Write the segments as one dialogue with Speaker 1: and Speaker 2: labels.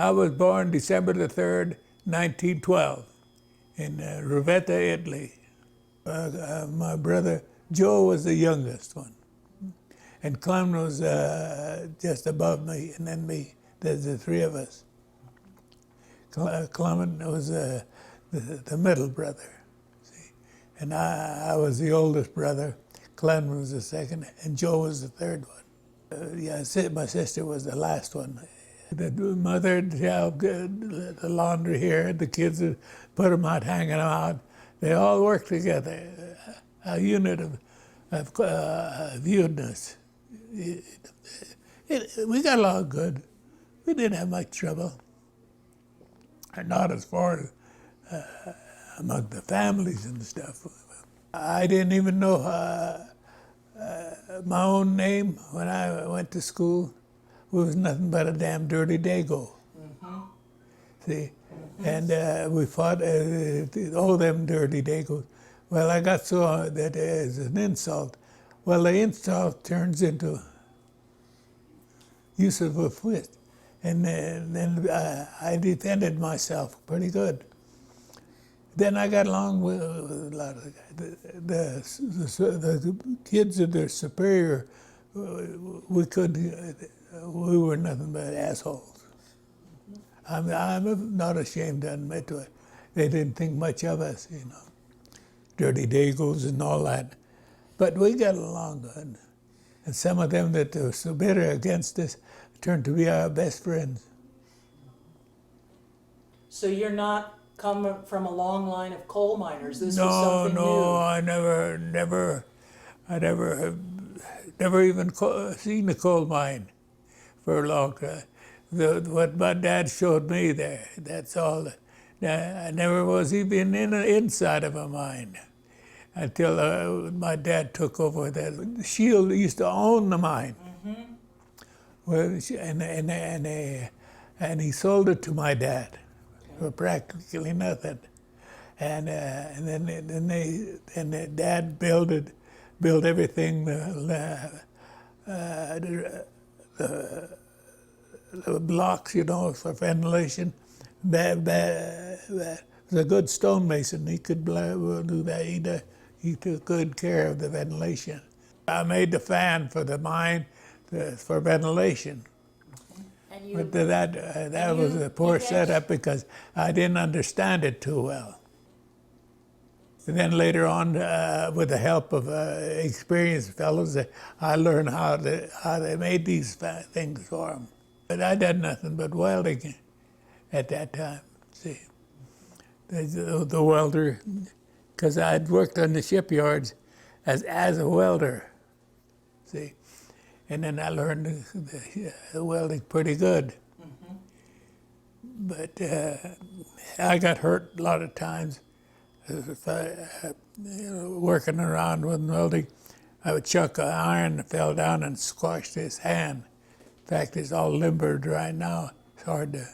Speaker 1: I was born December the 3rd, 1912, in Rovetta, Italy. My brother Joe was the youngest one, and Clem was just above me, and then me. There's the three of us. Clement was the middle brother, see? And I was the oldest brother. Clem was the second, and Joe was the third one. Yeah, my sister was the last one. The mother helped the laundry here. The kids would put them out, hanging them out. They all worked together, a unit of units. We got along good. We didn't have much trouble. And not as far as among the families and stuff. I didn't even know my own name when I went to school. It was nothing but a damn dirty dago. Mm-hmm. See? Mm-hmm. And we fought, all them dirty dagos. Well, I got so that as an insult. Well, the insult turns into use of a fist. And then I defended myself pretty good. Then I got along with a lot of the kids that are superior. We were nothing but assholes. I'm not ashamed to admit to it. They didn't think much of us, you know, dirty dagos and all that. But we got along good. And some of them that were so bitter against us turned to be our best friends.
Speaker 2: So you're not coming from a long line of coal miners. This
Speaker 1: was
Speaker 2: something new.
Speaker 1: No, I never even seen a coal mine for a long time. What my dad showed me there, that's all. I never was even inside of a mine until my dad took over that. Shield used to own the mine. Mm-hmm. Well, and he sold it to my dad for practically nothing, and then Dad built everything, the blocks, you know, for ventilation. That was a good stonemason. He could do that. He took good care of the ventilation. I made the fan for the mine. For ventilation. But that was a poor setup because I didn't understand it too well. And then later on, with the help of experienced fellows, I learned how they made these things for them. But I did nothing but welding at that time, see. The welder, because I'd worked on the shipyards as a welder, see. And then I learned the welding pretty good. Mm-hmm. But I got hurt a lot of times. Working around with welding, I would chuck an iron that fell down and squashed his hand. In fact, it's all limbered right now. It's hard to,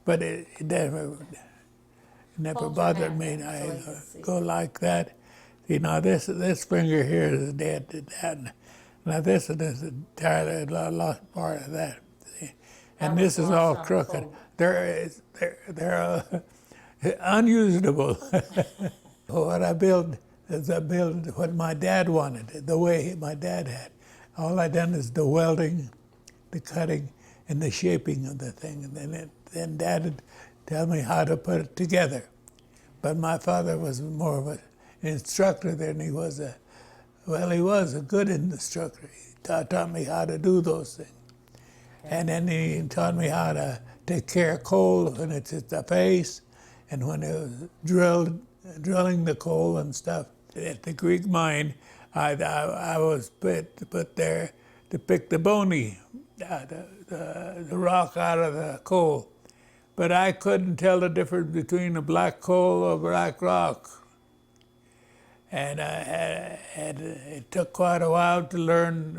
Speaker 1: but it never bothered me. I go like that. You know, this finger here is dead to that. Now this is entirely lost part of that, see? And this is all crooked. They're unusable. What I build is what my dad wanted, the way my dad had. All I done is the welding, the cutting, and the shaping of the thing. And then Dad would tell me how to put it together. But my father was more of an instructor than he was he was a good instructor. He taught me how to do those things. And then he taught me how to take care of coal when it's at the face, and when it was drilling the coal and stuff. At the Greek mine, I was put there to pick the bony, the rock out of the coal. But I couldn't tell the difference between a black coal or black rock. And it took quite a while to learn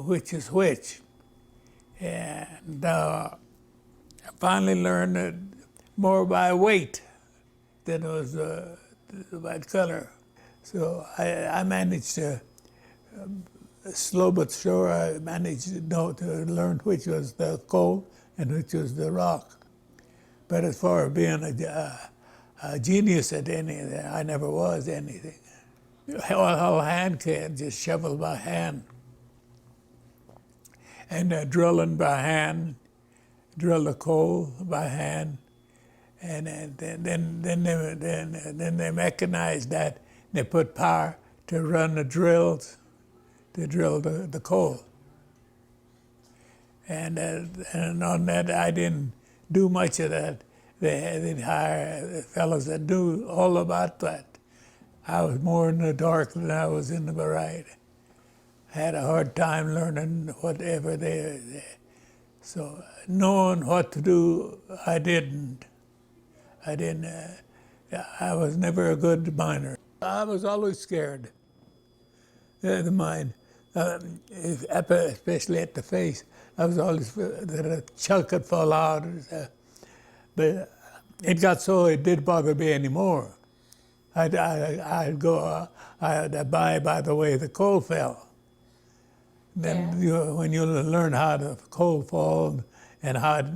Speaker 1: which is which. And I finally learned it more by weight than it was by color. So I managed to slow but sure, I managed to learn which was the coal and which was the rock. But as far as being a genius at anything, I never was anything. All hand can, just shovel by hand. And drilling by hand, drill the coal by hand, and then they mechanized that. They put power to run the drills, to drill the coal. And on that, I didn't do much of that. They'd hire fellows that knew all about that. I was more in the dark than I was in the bright. I had a hard time learning whatever they. So knowing what to do, I didn't. I was never a good miner. I was always scared. The mine, especially at the face. I was always that a chunk could fall out. But it got so it didn't bother me anymore. I'd buy by the way the coal fell. Then when you learn how the coal falls and how it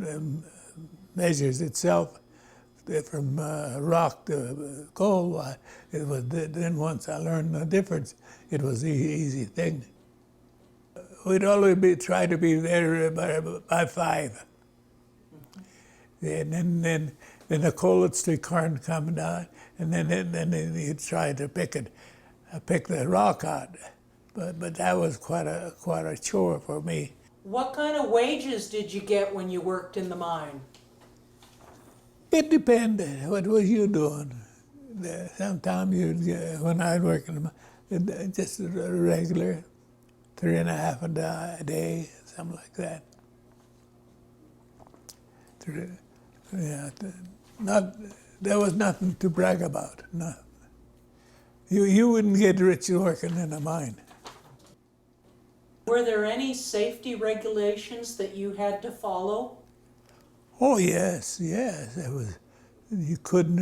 Speaker 1: measures itself from rock to coal, it was then once I learned the difference, it was an easy thing. We'd always try to be there by 5. And then the coal would still come down, and then you'd try to pick the rock out. But that was quite a chore for me.
Speaker 2: What kind of wages did you get when you worked in the mine?
Speaker 1: It depended. What was you doing? Sometimes when I was working, just a regular 3.50 a day, something like that. Yeah, there was nothing to brag about. Nothing. You wouldn't get rich working in a mine.
Speaker 2: Were there any safety regulations that you had to follow?
Speaker 1: Oh yes. There was. You couldn't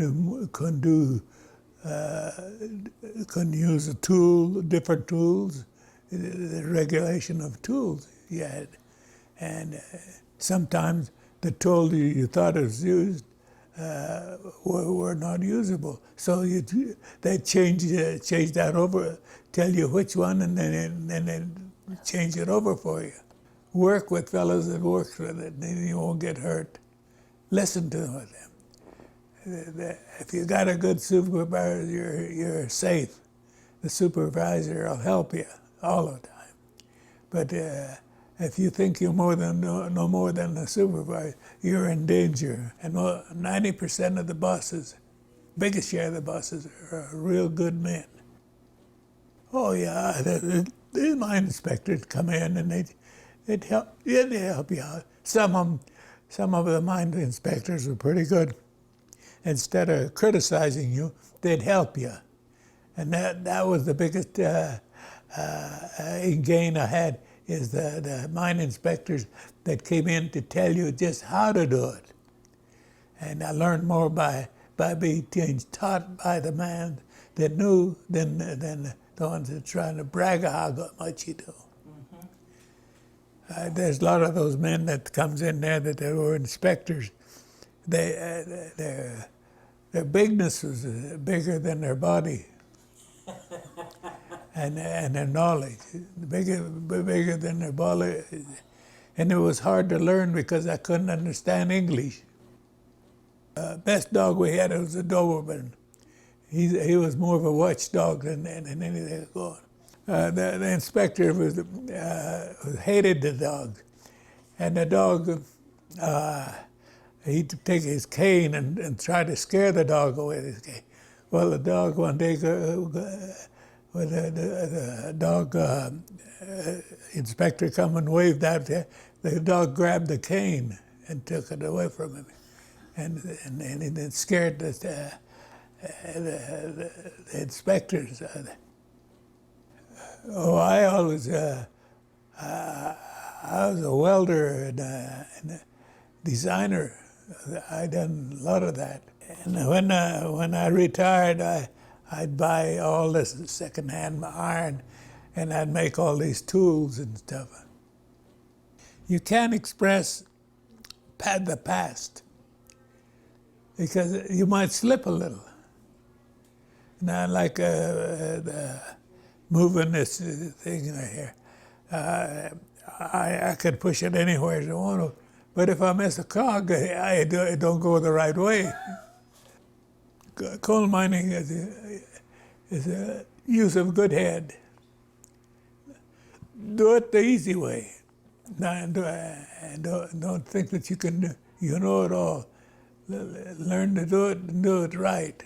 Speaker 1: use different tools. The regulation of tools you had, and sometimes the tool you thought was used were not usable. So they change that over, tell you which one, and then change it over for you. Work with fellows that work with it, then you won't get hurt. Listen to them. If you got a good supervisor, you're safe. The supervisor will help you all the time. But if you think you're no more than the supervisor, you're in danger. And 90% of the bosses, biggest share of the bosses, are real good men. Oh yeah, the mine inspectors come in and they'd help you out. Some of the mine inspectors were pretty good. Instead of criticizing you, they'd help you. And that was the biggest gain I had, is the mine inspectors that came in to tell you just how to do it. And I learned more by being taught by the man that knew than the ones that are trying to brag how much you do. Mm-hmm. There's a lot of those men that comes in there that they were inspectors. Their bigness was bigger than their body. And their knowledge, bigger than their body. And it was hard to learn because I couldn't understand English. Best dog we had was a Doberman. He was more of a watchdog than anything going. The inspector hated the dog. And the dog, he'd take his cane and try to scare the dog away with his cane. Well, the dog one day, when the dog inspector come and waved out there, the dog grabbed the cane and took it away from him, and it scared the inspectors. I always I was a welder and a designer. I done a lot of that. And when I retired, I'd buy all this secondhand iron and I'd make all these tools and stuff. You can't express the past because you might slip a little. Now, like moving this thing right here, I could push it anywhere I want to, but if I miss a cog, it don't go the right way. Coal mining is a use of good head. Do it the easy way. Don't think that you know it all. Learn to do it and do it right.